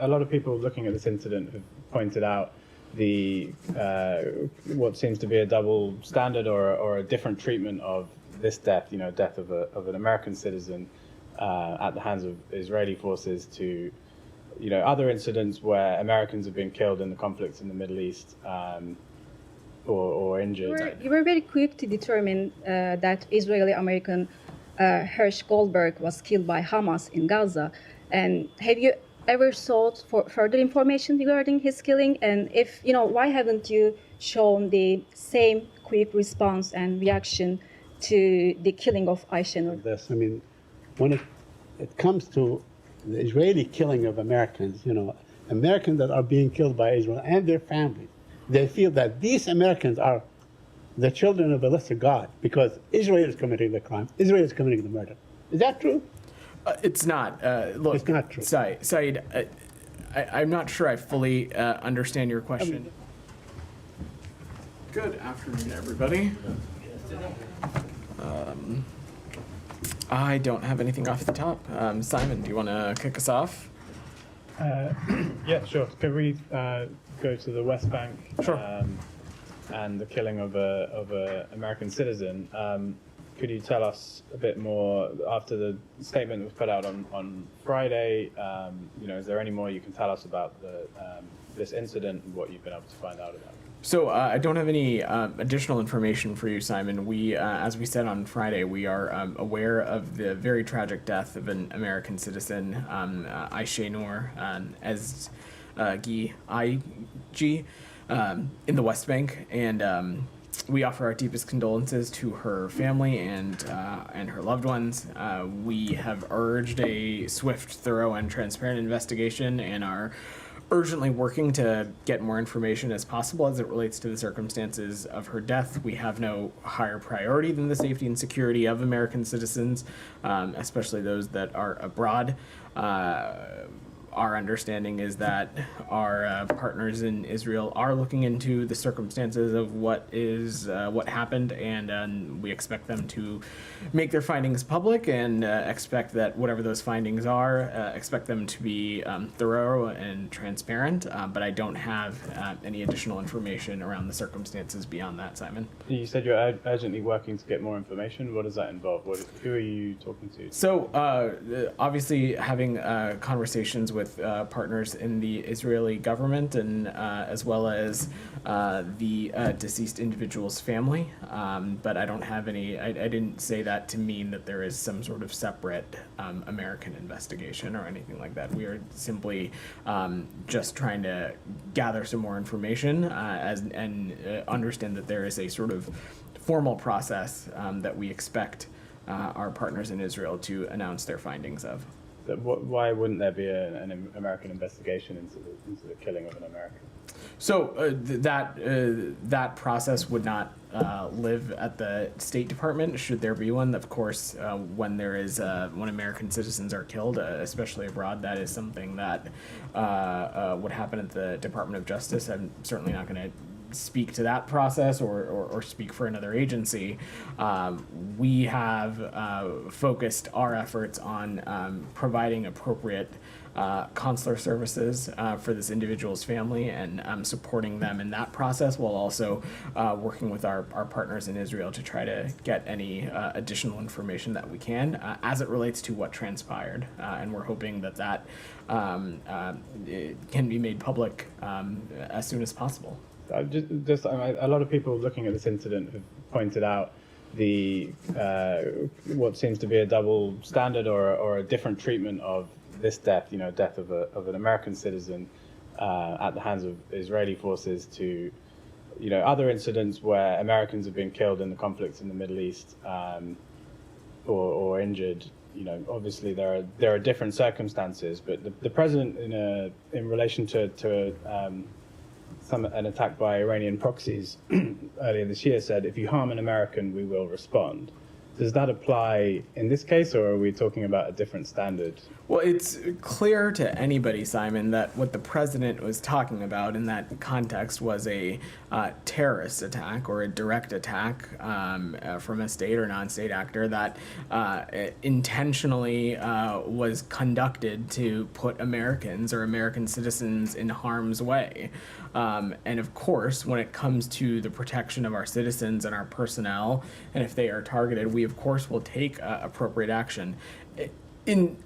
A lot of people looking at this incident have pointed out the what seems to be a double standard or a different treatment of this death, death of an American citizen at the hands of Israeli forces to, other incidents where Americans have been killed in the conflicts in the Middle East or injured. You were very quick to determine that Israeli-American Hersh Goldberg was killed by Hamas in Gaza. And have you ever sought for further information regarding his killing? And if, why haven't you shown the same quick response and reaction to the killing of Ayşenur? When it comes to the Israeli killing of Americans, Americans that are being killed by Israel and their families, they feel that these Americans are the children of a lesser God because Israel is committing the crime, Israel is committing the murder. Is that true? It's not. Look, it's not true. Saeed, I'm not sure I fully understand your question. Good afternoon, everybody. I don't have anything off the top. Simon, do you want to kick us off? Yeah, sure. Could we go to the West Bank? Sure. And the killing of a American citizen. Could you tell us a bit more after the statement that was put out on Friday? Is there any more you can tell us about this incident and what you've been able to find out about it? So I don't have any additional information for you, Simon. We, as we said on Friday, we are aware of the very tragic death of an American citizen, Ayşenur Ezgi, in the West Bank, and we offer our deepest condolences to her family and her loved ones. We have urged a swift, thorough, and transparent investigation and are urgently working to get more information as possible as it relates to the circumstances of her death. We have no higher priority than the safety and security of American citizens, especially those that are abroad. Our understanding is that our partners in Israel are looking into the circumstances of what happened, and we expect them to make their findings public, and expect that whatever those findings are, expect them to be thorough and transparent. But I don't have any additional information around the circumstances beyond that, Simon. You said you're urgently working to get more information. What does that involve? Who are you talking to? So obviously having conversations with partners in the Israeli government and as well as the deceased individual's family. But I don't have any, I didn't say that to mean that there is some sort of separate American investigation or anything like that. We are simply just trying to gather some more information and understand that there is a sort of formal process that we expect our partners in Israel to announce their findings of. Why wouldn't there be an American investigation into the killing of an American? So that process would not live at the State Department, should there be one. Of course, when American citizens are killed, especially abroad, that is something that would happen at the Department of Justice. I'm certainly not going to speak to that process or speak for another agency. We have focused our efforts on providing appropriate consular services for this individual's family and supporting them in that process, while also working with our partners in Israel to try to get any additional information that we can as it relates to what transpired. And we're hoping that can be made public as soon as possible. A lot of people looking at this incident have pointed out the what seems to be a double standard or a different treatment of this death, death of an American citizen at the hands of Israeli forces to, other incidents where Americans have been killed in the conflicts in the Middle East or injured. Obviously there are different circumstances, but the president in relation to an attack by Iranian proxies earlier this year said, if you harm an American, we will respond. Does that apply in this case, or are we talking about a different standard? Well, it's clear to anybody, Simon, that what the president was talking about in that context was a terrorist attack or a direct attack from a state or non-state actor that intentionally was conducted to put Americans or American citizens in harm's way. And of course, when it comes to the protection of our citizens and our personnel, and if they are targeted, we of course will take appropriate action.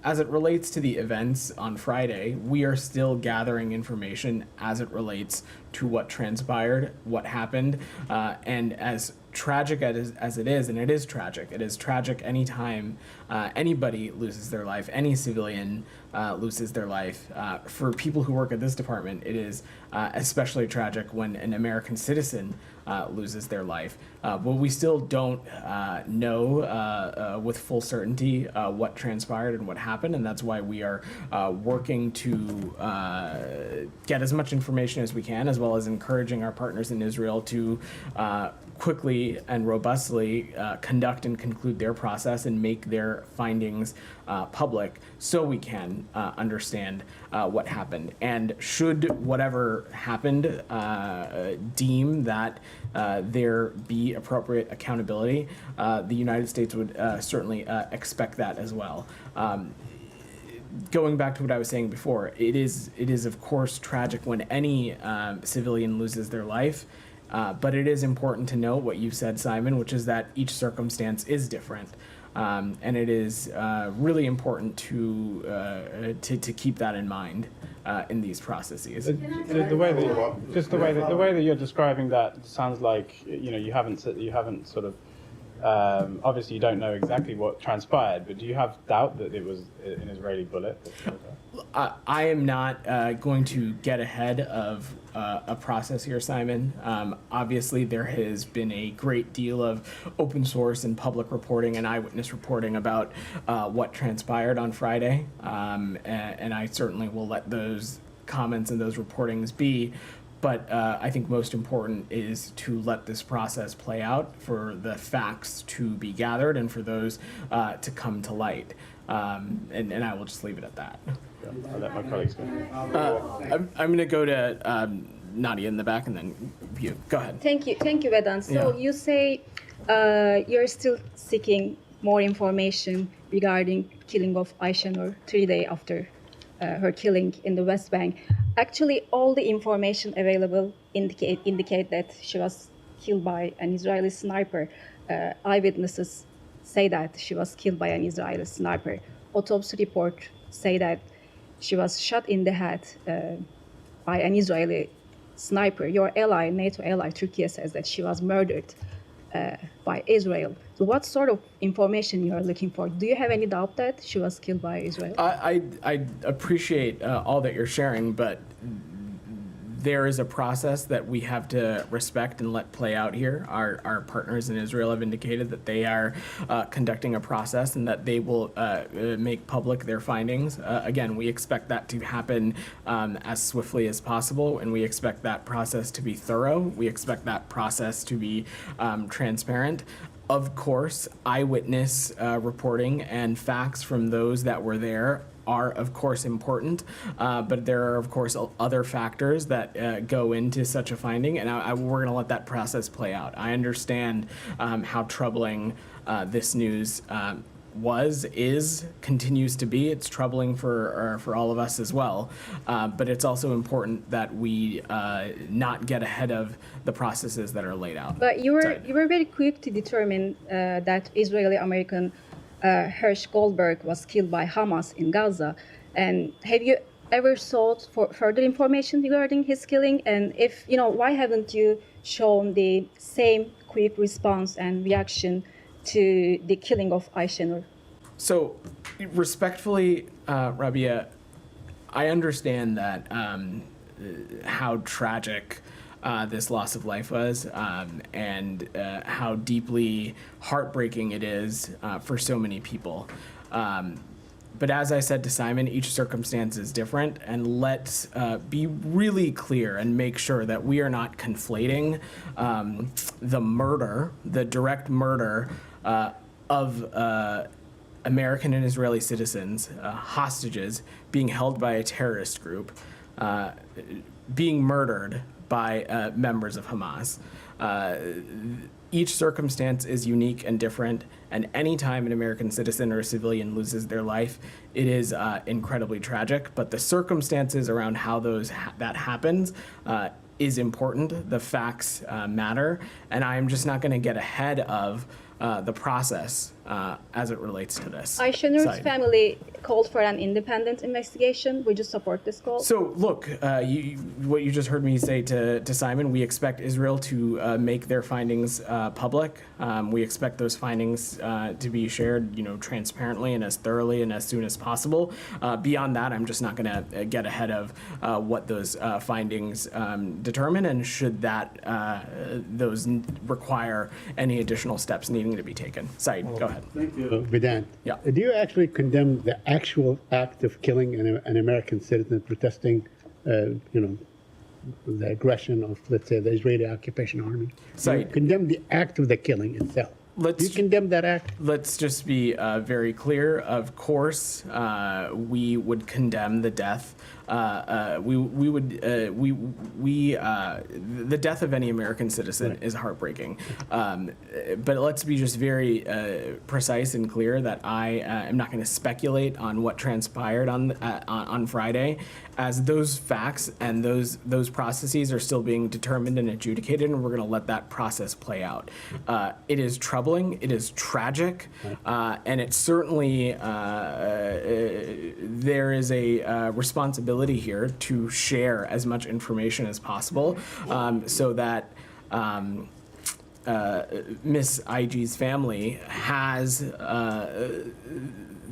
As it relates to the events on Friday, we are still gathering information as it relates to what transpired, what happened, and as tragic as it is, and it is tragic anytime anybody loses their life, any civilian loses their life. For people who work at this department, it is especially tragic when an American citizen loses their life. But we still don't know with full certainty what transpired and what happened, and that's why we are working to get as much information as we can, as well as encouraging our partners in Israel to quickly and robustly conduct and conclude their process and make their findings public so we can understand what happened. And should whatever happened deem that there be appropriate accountability, the United States would certainly expect that as well. Going back to what I was saying before, it is of course tragic when any civilian loses their life. But it is important to note what you said, Simon, which is that each circumstance is different, and it is really important to keep that in mind in these processes. The way that you're describing that sounds like you haven't sort of. Obviously, you don't know exactly what transpired, but do you have doubt that it was an Israeli bullet? I am not going to get ahead of a process here, Simon. Obviously, there has been a great deal of open source and public reporting and eyewitness reporting about what transpired on Friday, and I certainly will let those comments and those reportings be. But I think most important is to let this process play out, for the facts to be gathered and for those to come to light. And I will just leave it at that. I'll let my colleagues go. I'm going to go to Nadia in the back, and then you. Go ahead. Thank you, Vedant. So you say you're still seeking more information regarding killing of Ayşenur 3 days after her killing in the West Bank. Actually, all the information available indicate that she was killed by an Israeli sniper. Eyewitnesses say that she was killed by an Israeli sniper. Autopsy report say that she was shot in the head by an Israeli sniper. Your ally, NATO ally, Turkey, says that she was murdered by Israel. So what sort of information you are looking for? Do you have any doubt that she was killed by Israel? I appreciate all that you're sharing, but there is a process that we have to respect and let play out here. Our partners in Israel have indicated that they are conducting a process and that they will make public their findings. Again, we expect that to happen as swiftly as possible, and we expect that process to be thorough. We expect that process to be transparent. Of course, eyewitness reporting and facts from those that were there are, of course, important, but there are, of course, other factors that go into such a finding, and we're going to let that process play out. I understand how troubling this news continues to be. It's troubling for all of us as well, but it's also important that we not get ahead of the processes that are laid out. But you were very quick to determine that Israeli-American Hersh Goldberg was killed by Hamas in Gaza. And have you ever sought for further information regarding his killing? And if, why haven't you shown the same quick response and reaction to the killing of Ayşenur? So, respectfully, Rabia, I understand that how tragic this loss of life was, and how deeply heartbreaking it is for so many people. But as I said to Simon, each circumstance is different, and let's be really clear and make sure that we are not conflating the direct murder of American and Israeli citizens, hostages, being held by a terrorist group, being murdered by members of Hamas. Each circumstance is unique and different, and anytime an American citizen or a civilian loses their life, it is incredibly tragic. But the circumstances around how that happens is important. The facts matter, and I am just not going to get ahead of the process as it relates to this. Aisha side. family called for an independent investigation. Would you support this call? So look, what you just heard me say to Simon, we expect Israel to make their findings public. We expect those findings to be shared, transparently and as thoroughly and as soon as possible. Beyond that, I'm just not going to get ahead of what those findings determine, and should those require any additional steps needing to be taken. Said, go ahead. Thank you, Vedant. Yeah. Do you actually condemn the actual act of killing an American citizen protesting, the aggression of, let's say, the Israeli occupation army? Do you condemn the act of the killing itself? Do you condemn that act? Let's just be very clear. Of course, we would condemn the death. The death of any American citizen is heartbreaking. But let's be just very precise and clear that I am not going to speculate on what transpired on Friday, as those facts and those processes are still being determined and adjudicated, and we're going to let that process play out. It is troubling. It is tragic, and it certainly there is a responsibility here to share as much information as possible, so that Miss IG's family has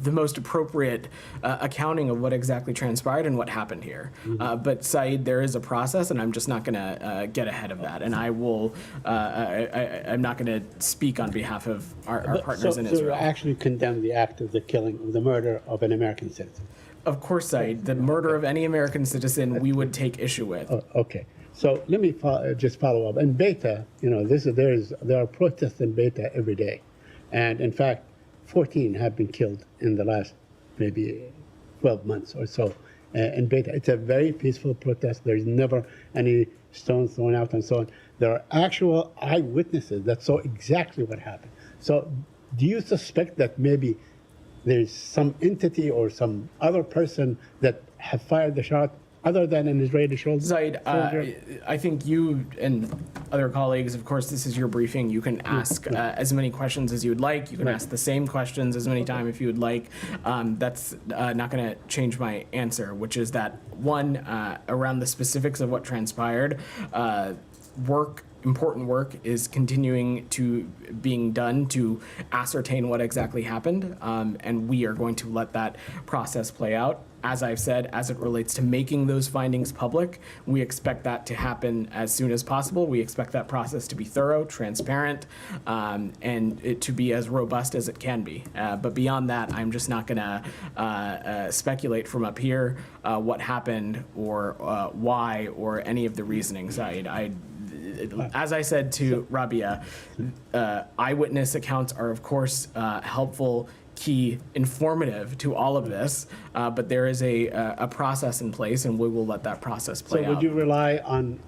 the most appropriate accounting of what exactly transpired and what happened here. But Said, there is a process, and I'm just not going to get ahead of that. And I will, I'm not going to speak on behalf of our partners in Israel. So you actually condemn the act of the killing, of the murder of an American citizen? Of course, Said. The murder of any American citizen we would take issue with. Oh, okay. So let me just follow up. In Beta, there are protests in Beta every day. And in fact, 14 have been killed in the last maybe 12 months or so in Beta. It's a very peaceful protest. There's never any stones thrown out and so on. There are actual eyewitnesses that saw exactly what happened. So do you suspect that maybe there's some entity or some other person that have fired the shot other than an Israeli soldier? Zaid, I think you and other colleagues, of course, this is your briefing. You can ask as many questions as you would like. You can ask the same questions as many times if you would like. That's not going to change my answer, which is that, one, around the specifics of what transpired, important work is continuing to being done to ascertain what exactly happened, and we are going to let that process play out. As I've said, as it relates to making those findings public, we expect that to happen as soon as possible. We expect that process to be thorough, transparent, and it to be as robust as it can be. But beyond that, I'm just not going to speculate from up here what happened or why or any of the reasoning side. As I said to Rabia, eyewitness accounts are, of course, helpful, key, informative to all of this, but there is a process in place, and we will let that process play out. So would you rely on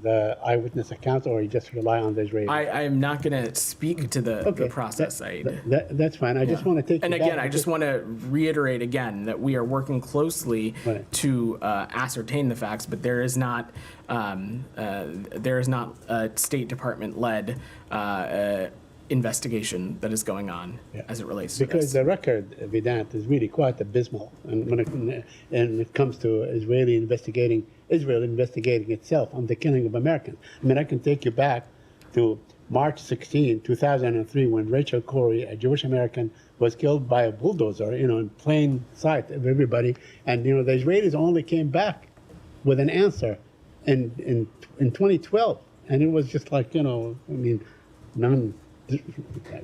the eyewitness accounts, or you just rely on the Israeli? I am not going to speak to the process. That's fine. I just want to take. And again, I just want to reiterate again that we are working closely to ascertain the facts, but there is not a State Department-led investigation that is going on as it relates to because this. The record, Vedant, is really quite abysmal, and when it comes to Israel investigating itself on the killing of Americans. I mean, I can take you back to March 16, 2003, when Rachel Corrie, a Jewish American, was killed by a bulldozer, in plain sight of everybody, and the Israelis only came back with an answer in 2012, and it was just like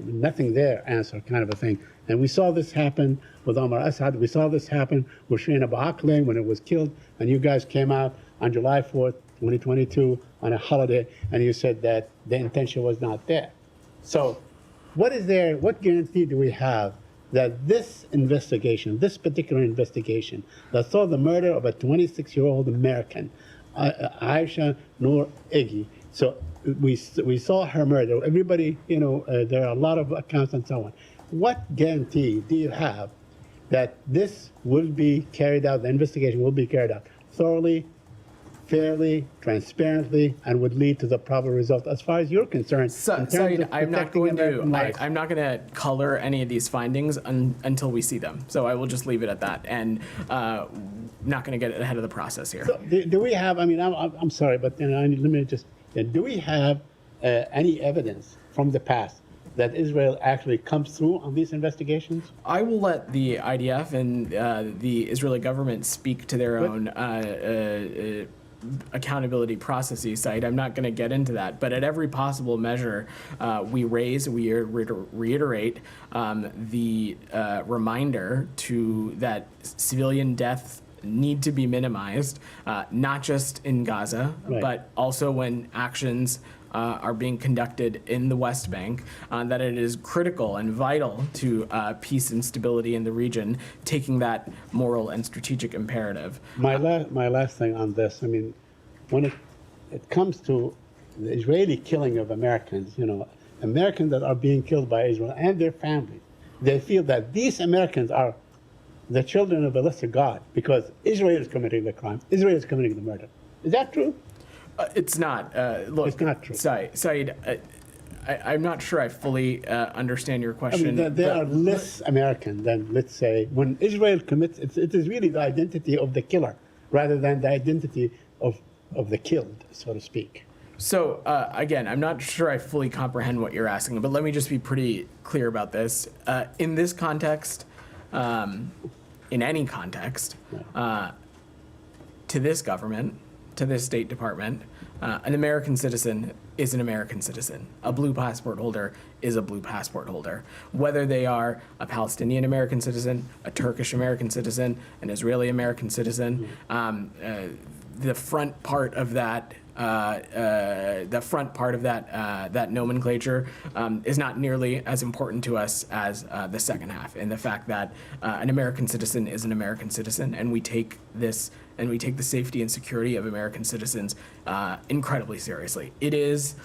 nothing there answer kind of a thing. And we saw this happen with Omar Assad. We saw this happen with Shireen Abu Akleh when it was killed. And you guys came out on July 4th, 2022 on a holiday, and you said that the intention was not there. So What is there? What guarantee do we have that this investigation, this particular investigation, that saw the murder of a 26-year-old American, Aisha Noor Iggy? So we saw her murder. Everybody, there are a lot of accounts and so on. What guarantee do you have that this will be carried out, the investigation will be carried out thoroughly, fairly, transparently, and would lead to the proper result as far as you're concerned? Saeed, I'm not going to color any of these findings until we see them. So I will just leave it at that, and not going to get ahead of the process here. So do we have? I mean, I'm sorry, but let me just. Do we have any evidence from the past that Israel actually comes through on these investigations? I will let the IDF and the Israeli government speak to their own accountability processes. Side. I'm not going to get into that, but at every possible measure, we reiterate the reminder that civilian deaths need to be minimized, not just in Gaza, but also when actions are being conducted in the West Bank, that it is critical and vital to peace and stability in the region, taking that moral and strategic imperative. My last thing on this, I mean, when it comes to the Israeli killing of Americans, Americans that are being killed by Israel and their families, they feel that these Americans are the children of a lesser God because Israel is committing the crime, Israel is committing the murder. Is that true? It's not. Look, it's not true. Saeed, I'm not sure I fully understand your question. I mean, they are less American than, let's say, when Israel commits, it is really the identity of the killer rather than the identity of the killed, so to speak. So, again, I'm not sure I fully comprehend what you're asking, but let me just be pretty clear about this. In this context, in any context, to this government, to this State Department, an American citizen is an American citizen. A blue passport holder is a blue passport holder. Whether they are a Palestinian American citizen, a Turkish American citizen, an Israeli American citizen, the front part of that that nomenclature is not nearly as important to us as the second half, and the fact that an American citizen is an American citizen, and we take the safety and security of American citizens incredibly seriously. It is.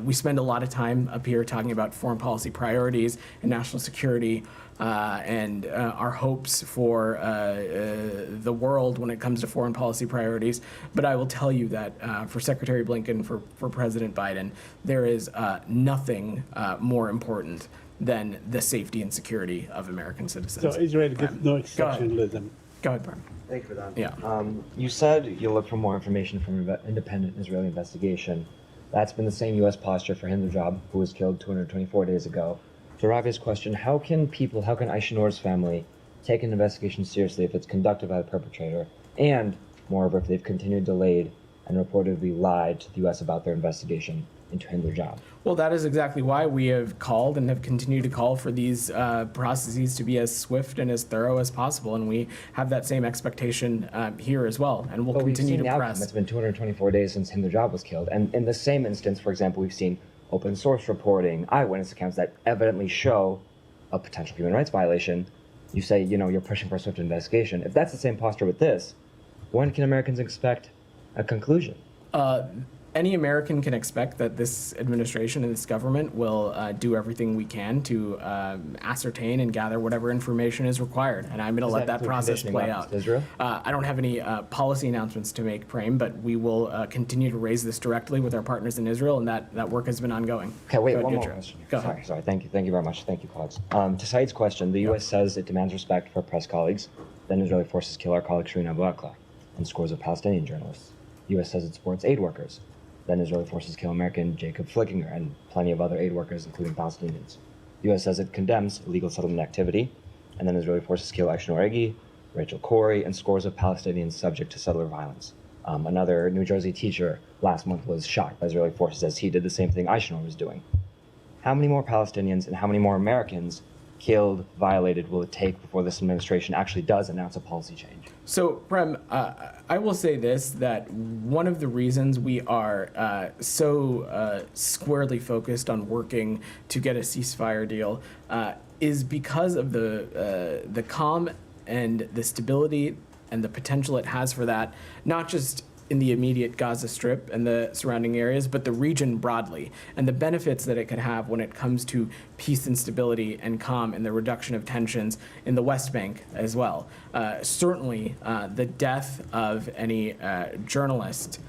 We spend a lot of time up here talking about foreign policy priorities and national security and our hopes for the world when it comes to foreign policy priorities. But I will tell you that for Secretary Blinken, for President Biden, there is nothing more important than the safety and security of American citizens. So Israel gets no exceptionalism. Go ahead, Brian. Thank you for that. Yeah. You said you'll look for more information from an independent Israeli investigation. That's been the same U.S. posture for Hindujab, who was killed 224 days ago. To Ravi's question, how can Aisha Noor's family take an investigation seriously if it's conducted by the perpetrator, and, moreover, if they've continued delayed and reportedly lied to the U.S. about their investigation into Hindujab? Well, that is exactly why we have called and have continued to call for these processes to be as swift and as thorough as possible, and we have that same expectation here as well, and we'll continue to press. It's been 224 days since Hindujab was killed, and in the same instance, for example, we've seen open source reporting, eyewitness accounts that evidently show a potential human rights violation. You say, you're pushing for a swift investigation. If that's the same posture with this, when can Americans expect a conclusion? Any American can expect that this administration and this government will do everything we can to ascertain and gather whatever information is required. And I'm going to let that process play out. Israel? I don't have any policy announcements to make, Prem, but we will continue to raise this directly with our partners in Israel, and that work has been ongoing. Okay, wait, one more question. Go ahead. Sorry. Thank you very much. Thank you, colleagues. To Saeed's question, the U.S. says it demands respect for press colleagues. Then Israeli forces kill our colleague Shireen Abu Akleh and scores of Palestinian journalists. The U.S. says it supports aid workers. Then Israeli forces kill American Jacob Flickinger and plenty of other aid workers, including Palestinians. The U.S. says it condemns illegal settlement activity, and then Israeli forces kill Aisha Noor Iggy, Rachel Corrie, and scores of Palestinians subject to settler violence. Another New Jersey teacher last month was shot by Israeli forces as he did the same thing Aisha Noor was doing. How many more Palestinians and how many more Americans killed, violated will it take before this administration actually does announce a policy change? So, Prem, I will say this, that one of the reasons we are so squarely focused on working to get a ceasefire deal is because of the calm and the stability and the potential it has for that, not just in the immediate Gaza Strip and the surrounding areas, but the region broadly, and the benefits that it could have when it comes to peace and stability and calm and the reduction of tensions in the West Bank as well. Certainly, the death of any journalist,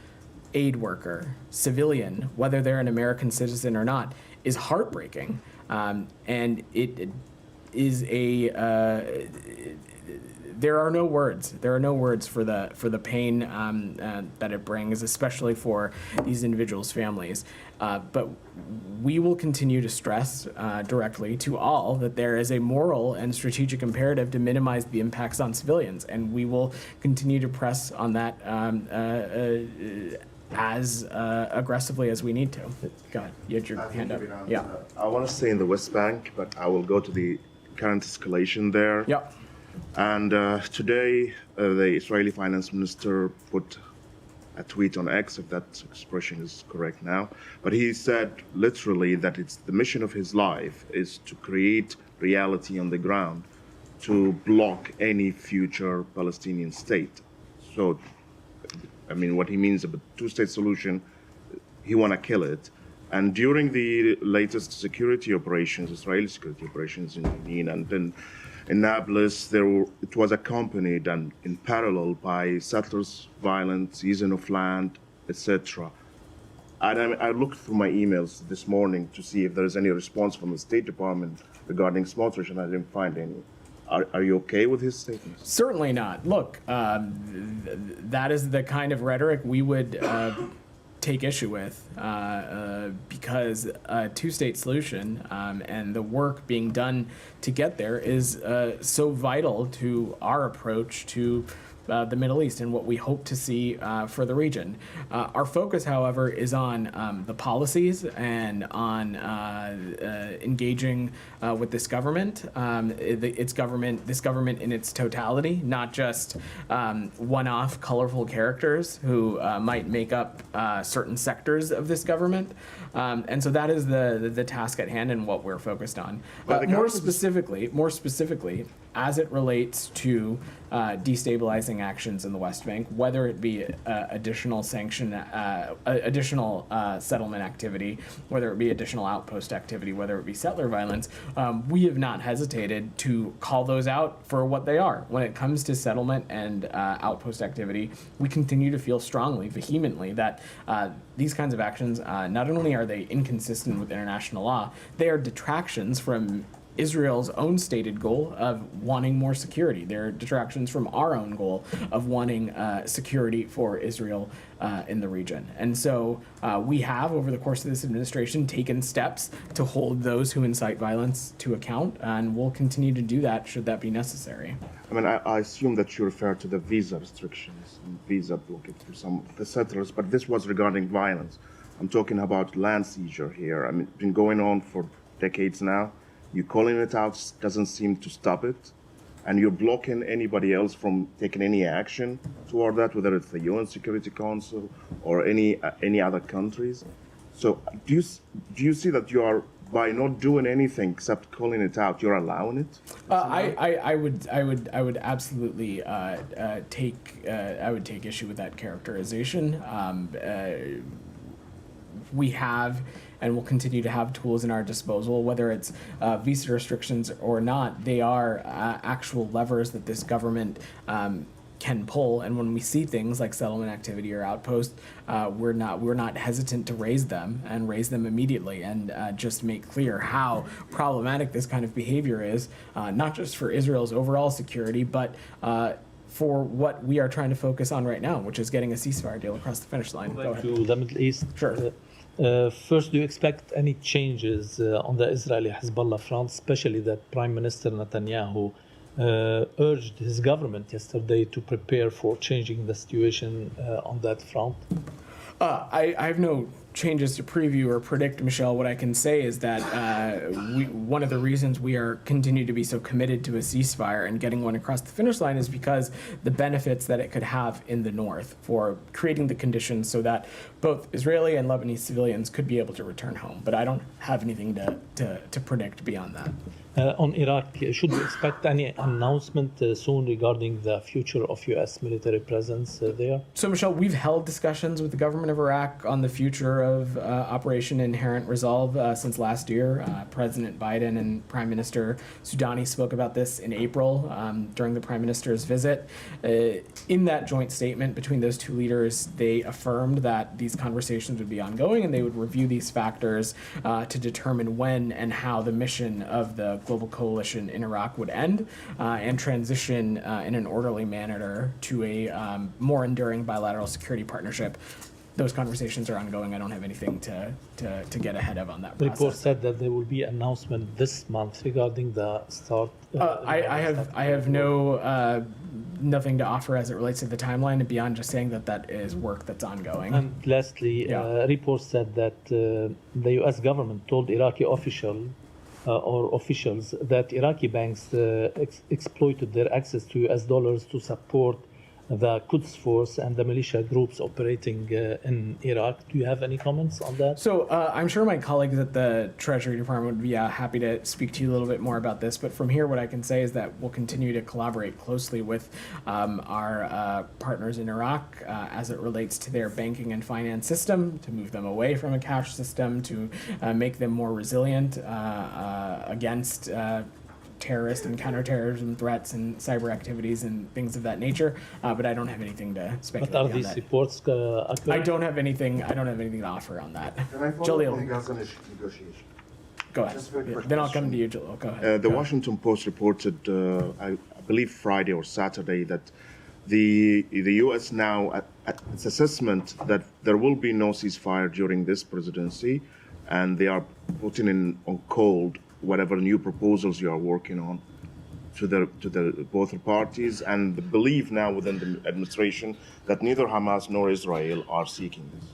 aid worker, civilian, whether they're an American citizen or not, is heartbreaking. And it is a there are no words. There are no words for the pain that it brings, especially for these individuals' families. But we will continue to stress directly to all that there is a moral and strategic imperative to minimize the impacts on civilians, and we will continue to press on that as aggressively as we need to. Go ahead. You had your hand up. Yeah. I want to stay in the West Bank, but I will go to the current escalation there. Yep. And today, the Israeli finance minister put a tweet on X, if that expression is correct now. But he said literally that it's the mission of his life is to create reality on the ground, to block any future Palestinian state. So, I mean, what he means about two-state solution, he want to kill it. And during the latest security operations, Israeli security operations in Jenin and then in Nablus, it was accompanied and in parallel by settlers' violence, seizing of land, etc. And I looked through my emails this morning to see if there is any response from the State Department regarding Smotrich, and I didn't find any. Are you okay with his statements? Certainly not. Look, that is the kind of rhetoric we would take issue with because a two-state solution and the work being done to get there is so vital to our approach to the Middle East and what we hope to see for the region. Our focus, however, is on the policies and on engaging with this government, this government in its totality, not just one-off colorful characters who might make up certain sectors of this government. And so that is the task at hand and what we're focused on. More specifically, as it relates to destabilizing actions in the West Bank, whether it be additional settlement activity, whether it be additional outpost activity, whether it be settler violence, we have not hesitated to call those out for what they are. When it comes to settlement and outpost activity, we continue to feel strongly, vehemently, that these kinds of actions, not only are they inconsistent with international law, they are detractions from Israel's own stated goal of wanting more security. They're detractions from our own goal of wanting security for Israel in the region. And so we have, over the course of this administration, taken steps to hold those who incite violence to account, and we'll continue to do that should that be necessary. I mean, I assume that you refer to the visa restrictions and visa blockage for some of the settlers, but this was regarding violence. I'm talking about land seizure here. I mean, it's been going on for decades now. You calling it out doesn't seem to stop it, and you're blocking anybody else from taking any action toward that, whether it's the UN Security Council or any other countries. So do you see that you are, by not doing anything except calling it out, you're allowing it? I would absolutely take issue with that characterization. We have and will continue to have tools in our disposal, whether it's visa restrictions or not. They are actual levers that this government can pull, and when we see things like settlement activity or outpost, we're not hesitant to raise them immediately, and just make clear how problematic this kind of behavior is, not just for Israel's overall security, but for what we are trying to focus on right now, which is getting a ceasefire deal across the finish line. Go ahead. To the Middle East. Sure. First, do you expect any changes on the Israeli-Hezbollah front, especially that Prime Minister Netanyahu urged his government yesterday to prepare for changing the situation on that front? I have no changes to preview or predict, Michelle, what I can say is that one of the reasons we are continue to be so committed to a ceasefire and getting one across the finish line is because the benefits that it could have in the north for creating the conditions so that both Israeli and Lebanese civilians could be able to return home. But I don't have anything to predict beyond that. On Iraq, should we expect any announcement soon regarding the future of U.S. military presence there? So, Michelle, we've held discussions with the government of Iraq on the future of Operation Inherent Resolve since last year. President Biden and Prime Minister Soudani spoke about this in April during the Prime Minister's visit. In that joint statement between those two leaders, they affirmed that these conversations would be ongoing and they would review these factors to determine when and how the mission of the global coalition in Iraq would end and transition in an orderly manner to a more enduring bilateral security partnership. Those conversations are ongoing. I don't have anything to get ahead of on that The process. report said that there will be announcement this month regarding the start. I have nothing to offer as it relates to the timeline beyond just saying that is work that's ongoing. And lastly, reports said that the U.S. government told Iraqi officials that Iraqi banks exploited their access to U.S. dollars to support the Quds Force and the militia groups operating in Iraq. Do you have any comments on that? So I'm sure my colleagues at the Treasury Department would be happy to speak to you a little bit more about this. But from here, what I can say is that we'll continue to collaborate closely with our partners in Iraq as it relates to their banking and finance system, to move them away from a cash system, to make them more resilient against terrorist and counterterrorism threats and cyber activities and things of that nature, but I don't have anything to speculate But are on these that. reports accurate? I don't have anything to offer on that. Can I follow Jalil, up on Gaza negotiation? go ahead. Just a very quick Then I'll come question. to you, Jalil. Go ahead. The Go. Washington Post reported, I believe Friday or Saturday, that the U.S. now, at its assessment that there will be no ceasefire during this presidency, and they are putting on hold whatever new proposals you are working on to the both parties, and the belief now within the administration that neither Hamas nor Israel are seeking this.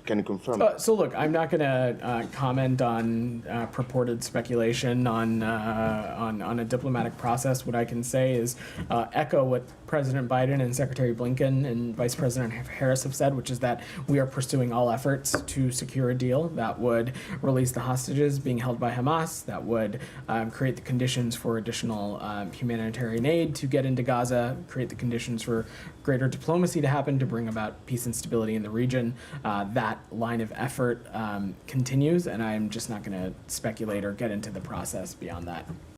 Can you confirm? So look, I'm not going to comment on purported speculation on a diplomatic process. What I can say is echo what President Biden and Secretary Blinken and Vice President Harris have said, which is that we are pursuing all efforts to secure a deal that would release the hostages being held by Hamas, that would create the conditions for additional humanitarian aid to get into Gaza, create the conditions for greater diplomacy to happen to bring about peace and stability in the region. That line of effort continues, and I'm just not going to speculate or get into the process beyond that.